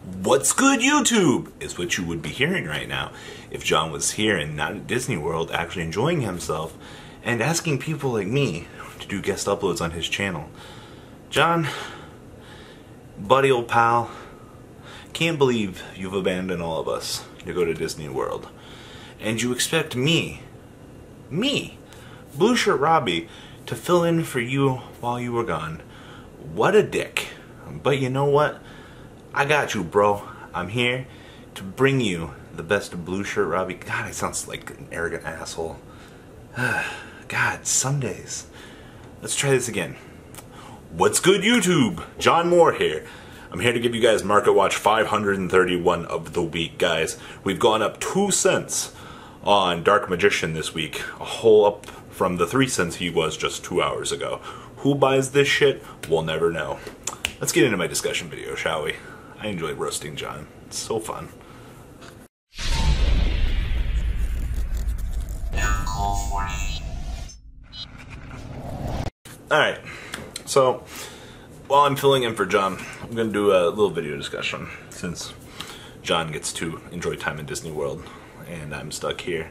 What's good, YouTube? Is what you would be hearing right now if John was here and not at Disney World actually enjoying himself and asking people like me to do guest uploads on his channel. John, buddy old pal, can't believe you've abandoned all of us to go to Disney World. And you expect me, Blue Shirt Robbie, to fill in for you while you were gone. What a dick. But you know what? I got you, bro. I'm here to bring you the best of Blue Shirt Robbie. God, it sounds like an arrogant asshole. God, some days. Let's try this again. What's good, YouTube? John Moore here. I'm here to give you guys Market Watch 531 of the week, guys. We've gone up 2 cents on Dark Magician this week. A whole up from the 3 cents he was just 2 hours ago. Who buys this shit? We'll never know. Let's get into my discussion video, shall we? I enjoy roasting John. It's so fun. Alright, so while I'm filling in for John, I'm going to do a little video discussion since John gets to enjoy time in Disney World and I'm stuck here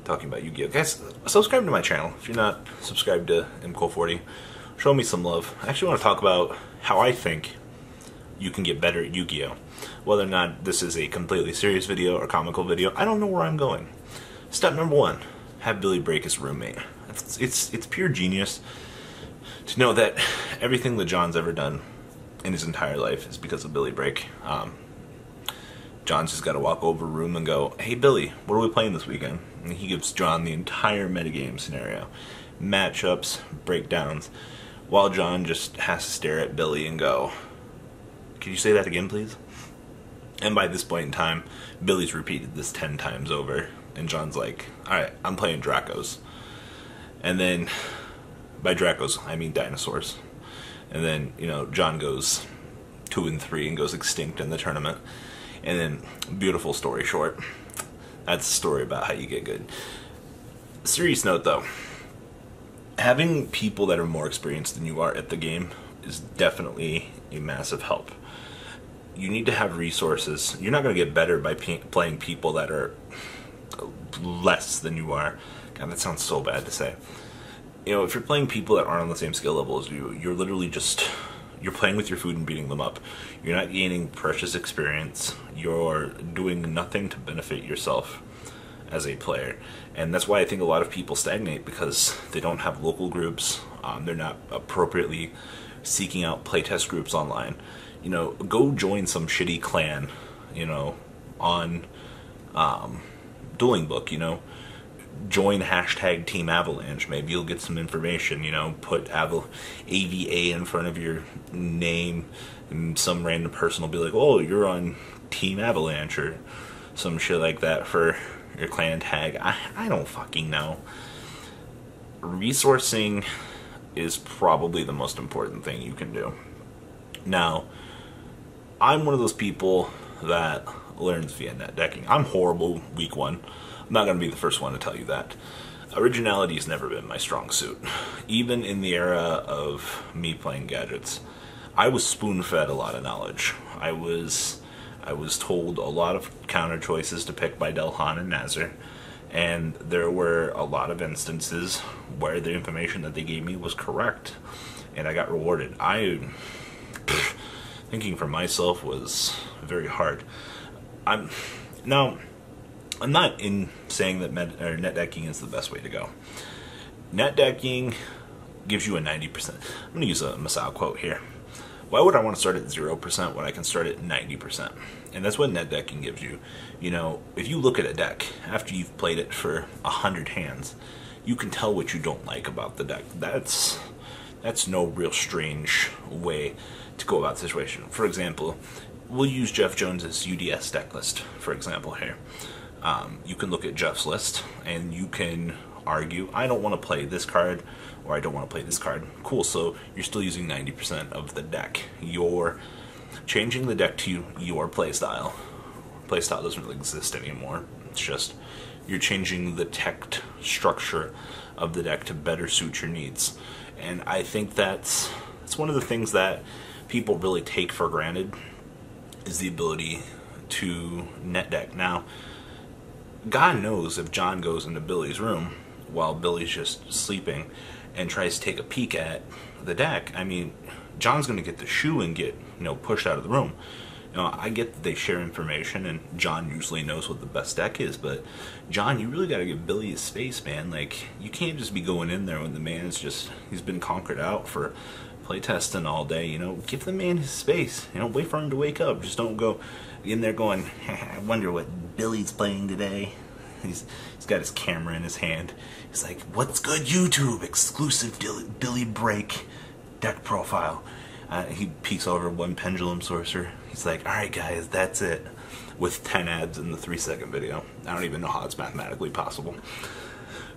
talking about Yu-Gi-Oh! Guys, subscribe to my channel if you're not subscribed to MCole40. Show me some love. I actually want to talk about how I think you can get better at Yu-Gi-Oh! Whether or not this is a completely serious video or comical video, I don't know where I'm going. Step number 1, have Billy break his roommate. It's pure genius to know that everything that John's ever done in his entire life is because of Billy break. John's just got to walk over a room and go, "Hey Billy, what are we playing this weekend?" And he gives John the entire metagame scenario, matchups, breakdowns, while John just has to stare at Billy and go, "Can you say that again, please?" And by this point in time, Billy's repeated this 10 times over, and John's like, "Alright, I'm playing Dracos." And then, by Dracos, I mean dinosaurs. And then, you know, John goes 2 and 3 and goes extinct in the tournament. And then, beautiful story short, that's a story about how you get good. Serious note though, having people that are more experienced than you are at the game is definitely a massive help. You need to have resources. You're not going to get better by playing people that are less than you are. God, that sounds so bad to say. You know, if you're playing people that aren't on the same skill level as you, you're literally just, you're playing with your food and beating them up. You're not gaining precious experience. You're doing nothing to benefit yourself as a player. And that's why I think a lot of people stagnate, because they don't have local groups. They're not appropriately seeking out playtest groups online. You know, go join some shitty clan, you know, on Dueling Book, you know. Join hashtag Team Avalanche. Maybe you'll get some information, you know. Put AVA in front of your name, and some random person will be like, "Oh, you're on Team Avalanche," or some shit like that for your clan tag. I don't fucking know. Resourcing is probably the most important thing you can do. Now, I'm one of those people that learns via net decking. I'm horrible week 1. I'm not going to be the first one to tell you that. Originality has never been my strong suit. Even in the era of me playing gadgets, I was spoon-fed a lot of knowledge. I was told a lot of counter choices to pick by Delhan and Nazar, and there were a lot of instances where the information that they gave me was correct, and I got rewarded. Thinking for myself was very hard. I'm not in saying that net decking is the best way to go. Net decking gives you a 90%. I'm going to use a Masao quote here. Why would I want to start at 0% when I can start at 90%? And that's what net decking gives you. You know, if you look at a deck after you've played it for 100 hands, you can tell what you don't like about the deck. That's no real strange way to go about the situation. For example, we'll use Jeff Jones's UDS deck list, for example, here. You can look at Jeff's list, and you can argue, I don't want to play this card, or I don't want to play this card. Cool, so you're still using 90% of the deck. You're changing the deck to your playstyle. Playstyle doesn't really exist anymore. It's just, you're changing the text structure of the deck to better suit your needs. And I think that's one of the things that people really take for granted, is the ability to net deck. Now, God knows if John goes into Billy's room while Billy's just sleeping and tries to take a peek at the deck, I mean, John's going to get the shoe and get, pushed out of the room. I get that they share information, and John usually knows what the best deck is, but John, you really got to give Billy his space, man. Like, you can't just be going in there when the man's he's been conquered out for playtesting all day. Give the man his space. Wait for him to wake up. Just don't go in there going, I wonder what Billy's playing today. He's got his camera in his hand. He's like, what's good, YouTube? Exclusive Billy Break deck profile. He peeks over one Pendulum Sorcerer. He's like, alright guys, that's it. With 10 ads in the 3-second video. I don't even know how it's mathematically possible.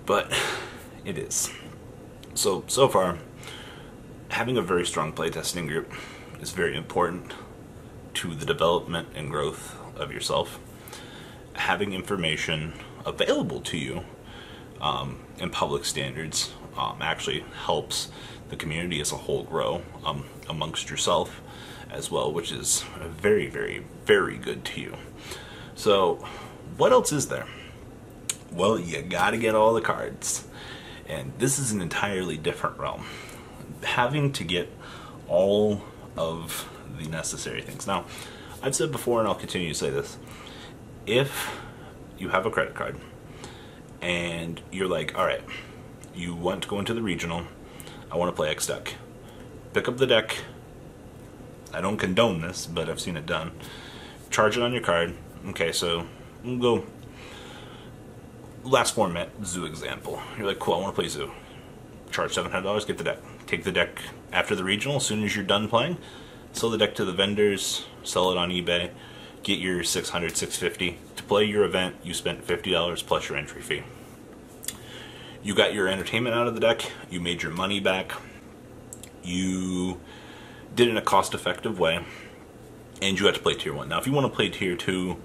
But it is. So far, having a very strong playtesting group is very important to the development and growth of yourself. Having information available to you in public standards actually helps the community as a whole grow amongst yourself as well, which is very, very, very good to you. So what else is there? Well, you gotta get all the cards, and this is an entirely different realm. Having to get all of the necessary things. Now, I've said before, and I'll continue to say this, if you have a credit card and you're like, alright, you want to go into the regional, I want to play X deck. Pick up the deck. I don't condone this, but I've seen it done. Charge it on your card. Okay, so we'll go last format, Zoo example. You're like, cool, I want to play Zoo. Charge $700, get the deck. Take the deck after the regional. As soon as you're done playing, sell the deck to the vendors, sell it on eBay, get your $600, $650. To play your event, you spent $50 plus your entry fee. You got your entertainment out of the deck, you made your money back, you did it in a cost-effective way, and you got to play Tier 1. Now, if you want to play Tier 2,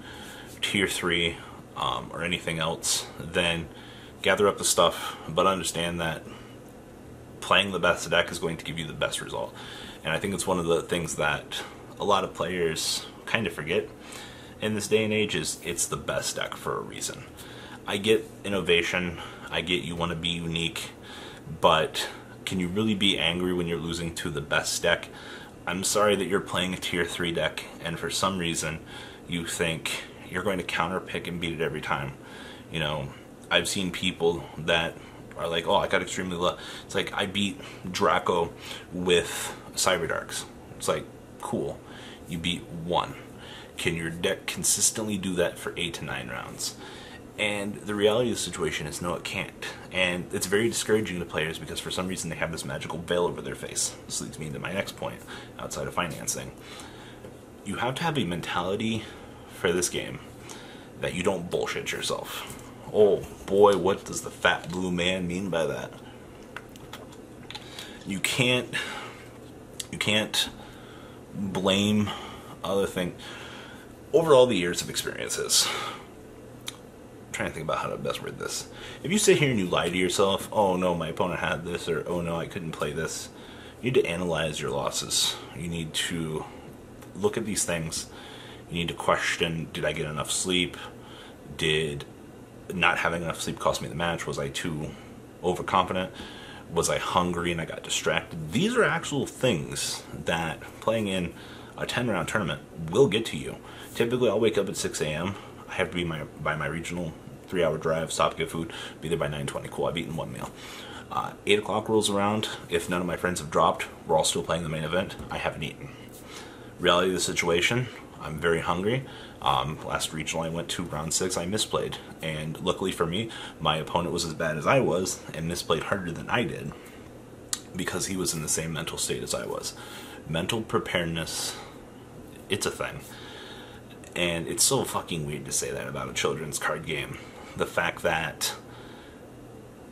Tier 3, or anything else, then gather up the stuff, but understand that playing the best deck is going to give you the best result. And I think it's one of the things that a lot of players kind of forget in this day and age is it's the best deck for a reason. I get innovation, I get you want to be unique, but can you really be angry when you're losing to the best deck? I'm sorry that you're playing a Tier 3 deck and for some reason you think you're going to counter pick and beat it every time. I've seen people that are like, oh, I got extremely low. It's like, I beat Draco with Cyberdarks. It's like, cool. You beat 1. Can your deck consistently do that for 8 to 9 rounds? And the reality of the situation is no, it can't. And it's very discouraging to players because for some reason they have this magical veil over their face. This leads me into my next point, outside of financing. You have to have a mentality for this game that you don't bullshit yourself. Oh boy, what does the fat blue man mean by that? You can't blame other things. Over all the years of experiences, trying to think about how to best word this. If you sit here and you lie to yourself, oh no, my opponent had this, or oh no, I couldn't play this, you need to analyze your losses. You need to look at these things. You need to question, did I get enough sleep? Did not having enough sleep cost me the match? Was I too overconfident? Was I hungry and I got distracted? These are actual things that playing in a 10-round tournament will get to you. Typically, I'll wake up at 6 a.m. I have to be by my regional 3-hour drive, stop to get food, be there by 9:20. Cool, I've eaten 1 meal. 8 o'clock rolls around. If none of my friends have dropped, we're all still playing the main event. I haven't eaten. Reality of the situation, I'm very hungry. Last regional I went to round 6, I misplayed. And luckily for me, my opponent was as bad as I was and misplayed harder than I did because he was in the same mental state as I was. Mental preparedness, it's a thing. And it's so fucking weird to say that about a children's card game. The fact that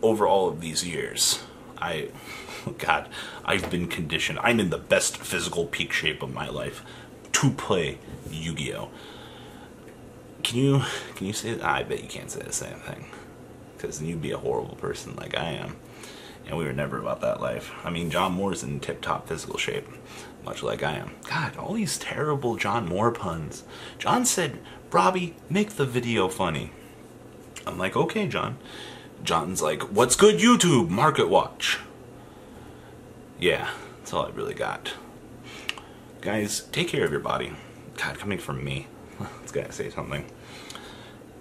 over all of these years, I've been conditioned. I'm in the best physical peak shape of my life to play Yu-Gi-Oh! Can you say that? I bet you can't say the same thing. Because then you'd be a horrible person like I am. and we were never about that life. I mean, John Moore's in tip-top physical shape, much like I am. God, all these terrible John Moore puns. John said, Robbie, make the video funny. I'm like, okay, John. John's like, what's good, YouTube? Market watch. Yeah, that's all I really got. Guys, take care of your body. God, coming from me. This guy say something.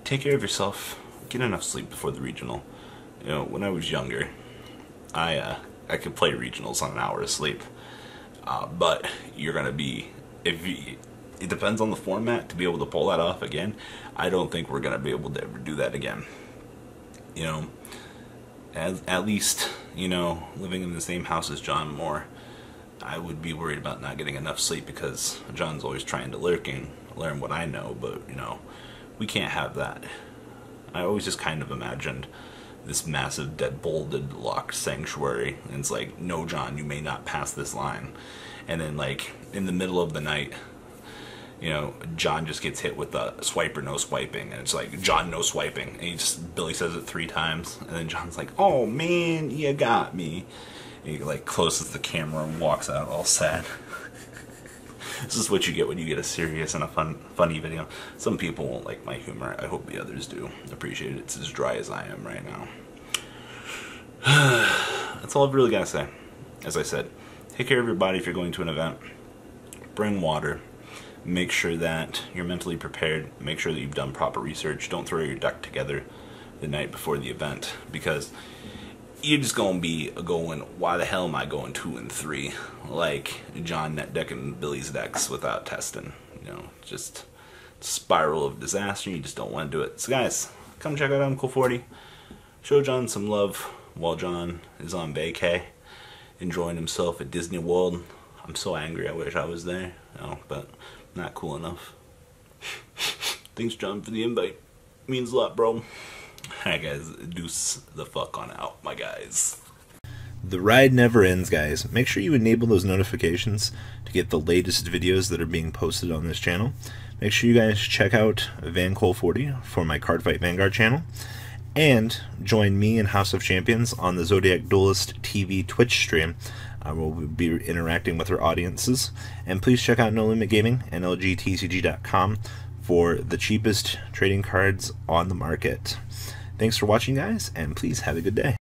Take care of yourself. Get enough sleep before the regional. You know, when I was younger, I could play regionals on an hour of sleep. But you're gonna be, it depends on the format to be able to pull that off again. I don't think we're gonna be able to ever do that again. You know, at least, you know, living in the same house as John Moore, I would be worried about not getting enough sleep because John's always trying to learn what I know, but, you know, we can't have that. I always just kind of imagined this massive dead-bolted locked sanctuary, and it's like, no, John, you may not pass this line. And then, like, in the middle of the night, you know, John just gets hit with the swipe or no swiping, and it's like, John, no swiping, and Billy says it 3 times, and then John's like, oh man, you got me. And he like closes the camera and walks out all sad. This is what you get when you get a serious and a funny video. Some people won't like my humor. I hope the others do appreciate it. It's as dry as I am right now. That's all I've really got to say. As I said, take care of your body if you're going to an event. Bring water. Make sure that you're mentally prepared. Make sure that you've done proper research. Don't throw your deck together the night before the event, because you're just going to be going, why the hell am I going 2 and 3? Like John net decking Billy's decks without testing. You know, just spiral of disaster. You just don't want to do it. So guys, come check out Uncle 40. Show John some love while John is on vacay, enjoying himself at Disney World. I'm so angry. I wish I was there. No, but not cool enough. Thanks, John, for the invite. Means a lot, bro. Alright guys, deuce the fuck on out, my guys. The ride never ends, guys. Make sure you enable those notifications to get the latest videos that are being posted on this channel. Make sure you guys check out VanCole40 for my Cardfight Vanguard channel. And join me and House of Champions on the Zodiac Duelist TV Twitch stream. I will be interacting with our audiences. And please check out No Limit Gaming and LGTCG.com for the cheapest trading cards on the market. Thanks for watching, guys, and please have a good day.